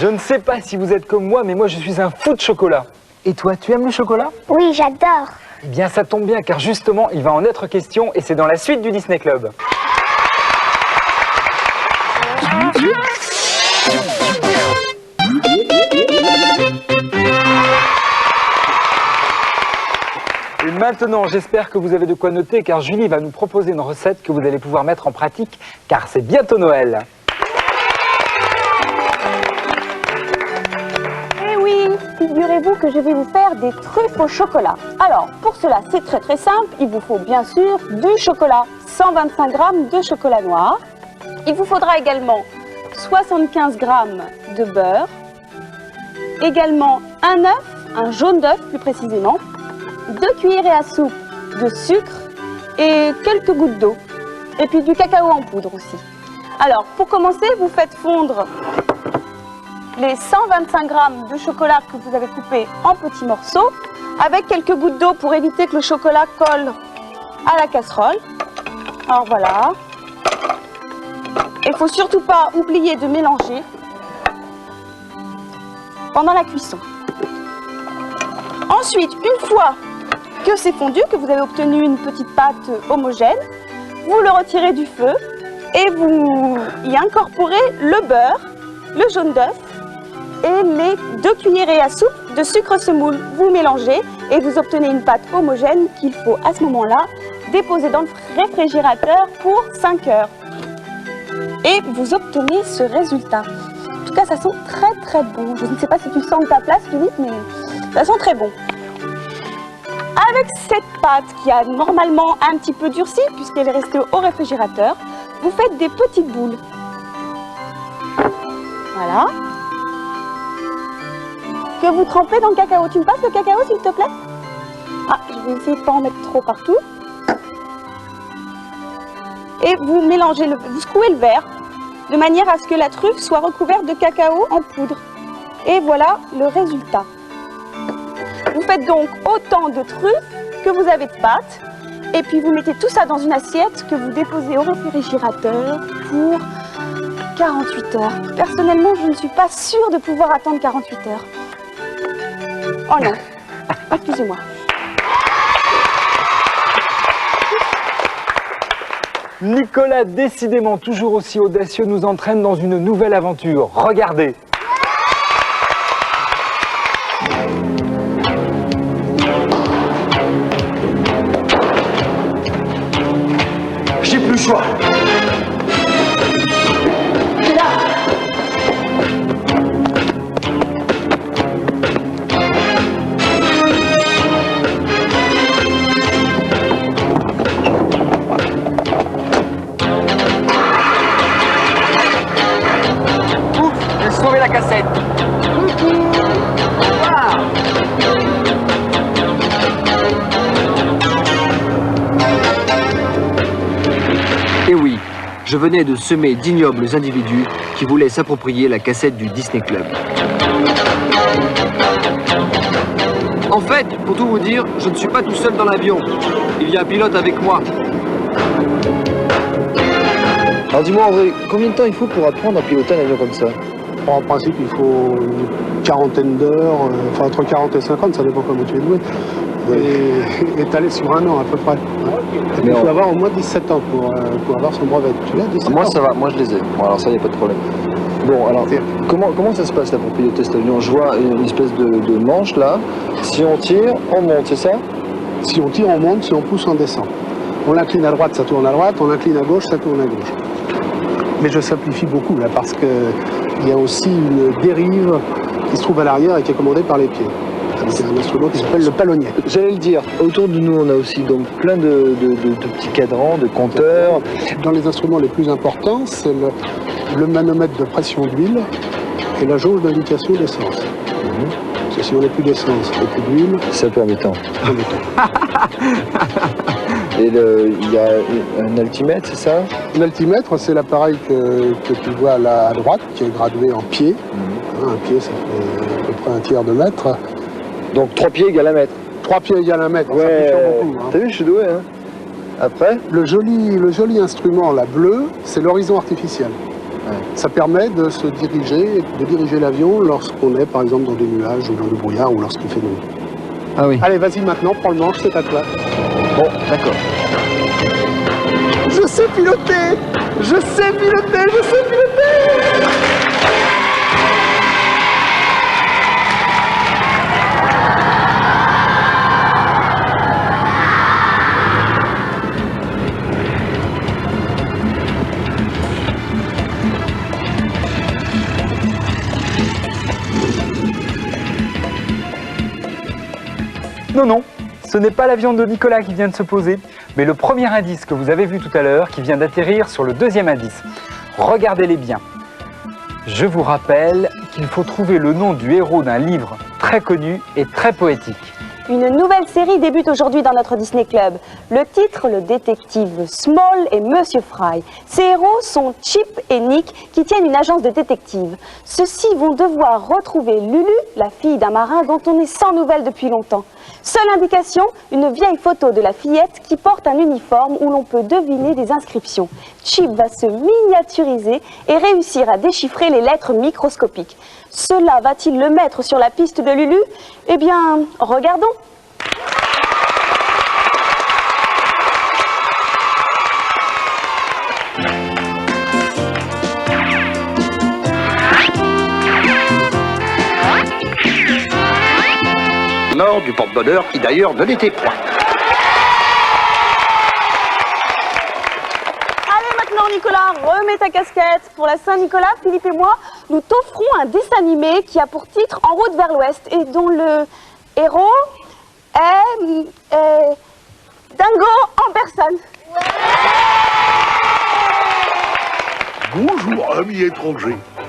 Je ne sais pas si vous êtes comme moi, mais moi je suis un fou de chocolat. Et toi, tu aimes le chocolat? Oui, j'adore. Eh bien, ça tombe bien, car justement, il va en être question, et c'est dans la suite du Disney Club. Et maintenant, j'espère que vous avez de quoi noter, car Julie va nous proposer une recette que vous allez pouvoir mettre en pratique, car c'est bientôt Noël. Eh oui, figurez-vous que je vais vous faire des truffes au chocolat. Alors, pour cela, c'est très simple. Il vous faut bien sûr du chocolat, 125 g de chocolat noir. Il vous faudra également 75 g de beurre, également un œuf, un jaune d'œuf plus précisément, 2 cuillerées à soupe de sucre et quelques gouttes d'eau. Et puis du cacao en poudre aussi. Alors, pour commencer, vous faites fondre les 125 g de chocolat que vous avez coupé en petits morceaux avec quelques gouttes d'eau pour éviter que le chocolat colle à la casserole. Alors voilà. Il ne faut surtout pas oublier de mélanger pendant la cuisson. Ensuite, une fois que c'est fondu, que vous avez obtenu une petite pâte homogène, vous le retirez du feu et vous y incorporez le beurre, le jaune d'œuf et les 2 cuillerées à soupe de sucre semoule. Vous mélangez et vous obtenez une pâte homogène qu'il faut à ce moment-là déposer dans le réfrigérateur pour 5 heures. Et vous obtenez ce résultat. En tout cas, ça sent très bon. Je ne sais pas si tu sens de ta place, Philippe, mais ça sent très bon. Avec cette pâte qui a normalement un petit peu durci, puisqu'elle est restée au réfrigérateur, vous faites des petites boules. Voilà. Que vous trempez dans le cacao. Tu me passes le cacao, s'il te plaît? Ah, je vais essayer de ne pas en mettre trop partout. Et vous mélangez, vous secouez le verre de manière à ce que la truffe soit recouverte de cacao en poudre. Et voilà le résultat. Vous faites donc autant de truffes que vous avez de pâte. Et puis vous mettez tout ça dans une assiette que vous déposez au réfrigérateur pour 48 heures. Personnellement, je ne suis pas sûre de pouvoir attendre 48 heures. Oh non, excusez-moi. Nicolas, décidément toujours aussi audacieux, nous entraîne dans une nouvelle aventure. Regardez. J'ai plus le choix. Sauver la cassette. Et oui, je venais de semer d'ignobles individus qui voulaient s'approprier la cassette du Disney Club. En fait, pour tout vous dire, je ne suis pas tout seul dans l'avion. Il y a un pilote avec moi. Alors dis-moi André, combien de temps il faut pour apprendre à piloter un avion comme ça? En principe, il faut une quarantaine d'heures, enfin entre 40 et 50, ça dépend comment tu es doué, et étalé sur un an à peu près. Et puis, il faut avoir au moins 17 ans pour avoir son brevet. Tu l'as, 17 Moi ans? ça va, moi je les ai. Bon alors ça, il n'y a pas de problème. Bon alors, comment ça se passe là pour piloter cet avion? Je vois une espèce de manche là. Si on tire, on monte, c'est ça? Si on tire, on monte, si on pousse, on descend. On l'incline à droite, ça tourne à droite, on l'incline à gauche, ça tourne à gauche. Mais je simplifie beaucoup là, parce qu'il y a aussi une dérive qui se trouve à l'arrière et qui est commandée par les pieds. C'est un instrument qui s'appelle le palonnier. J'allais le dire, autour de nous on a aussi donc plein de petits cadrans, de compteurs. Dans les instruments les plus importants, c'est le manomètre de pression d'huile et la jauge d'indication d'essence. Parce que si on n'a plus d'essence et plus d'huile, C'est un peu embêtant. c'est embêtant. Et il y a un altimètre, c'est ça? L'altimètre, c'est l'appareil que tu vois là à droite, qui est gradué en pieds. Un pied, ça fait à peu près un tiers de mètre. Donc 3 pieds égale 1 mètre. 3 pieds égale 1 mètre, ça Ouais, fait beaucoup. t'as vu, je suis doué, hein. Après, Le joli instrument, là, bleu, c'est l'horizon artificiel. Ouais. Ça permet de se diriger, de diriger l'avion lorsqu'on est par exemple dans des nuages ou dans le brouillard ou lorsqu'il fait nuit. Ah oui. Allez, vas-y maintenant, prends le manche, c'est à toi. Bon, d'accord. Je sais piloter! Je sais piloter! Je sais piloter! Non, non, ce n'est pas l'avion de Nicolas qui vient de se poser, mais le premier indice que vous avez vu tout à l'heure qui vient d'atterrir sur le deuxième indice. Regardez-les bien. Je vous rappelle qu'il faut trouver le nom du héros d'un livre très connu et très poétique. Une nouvelle série débute aujourd'hui dans notre Disney Club. Le titre, le détective Small et Monsieur Fry. Ces héros sont Chip et Nick qui tiennent une agence de détectives. Ceux-ci vont devoir retrouver Lulu, la fille d'un marin dont on est sans nouvelles depuis longtemps. Seule indication, une vieille photo de la fillette qui porte un uniforme où l'on peut deviner des inscriptions. Chip va se miniaturiser et réussir à déchiffrer les lettres microscopiques. Cela va-t-il le mettre sur la piste de Lulu? Eh bien, regardons. Nord du porte-bonheur qui d'ailleurs ne l'était point. Allez maintenant Nicolas, remets ta casquette. Pour la Saint-Nicolas, Philippe et moi, nous t'offrons un dessin animé qui a pour titre En route vers l'Ouest et dont le héros est Dingo en personne. Bonjour, amis étrangers.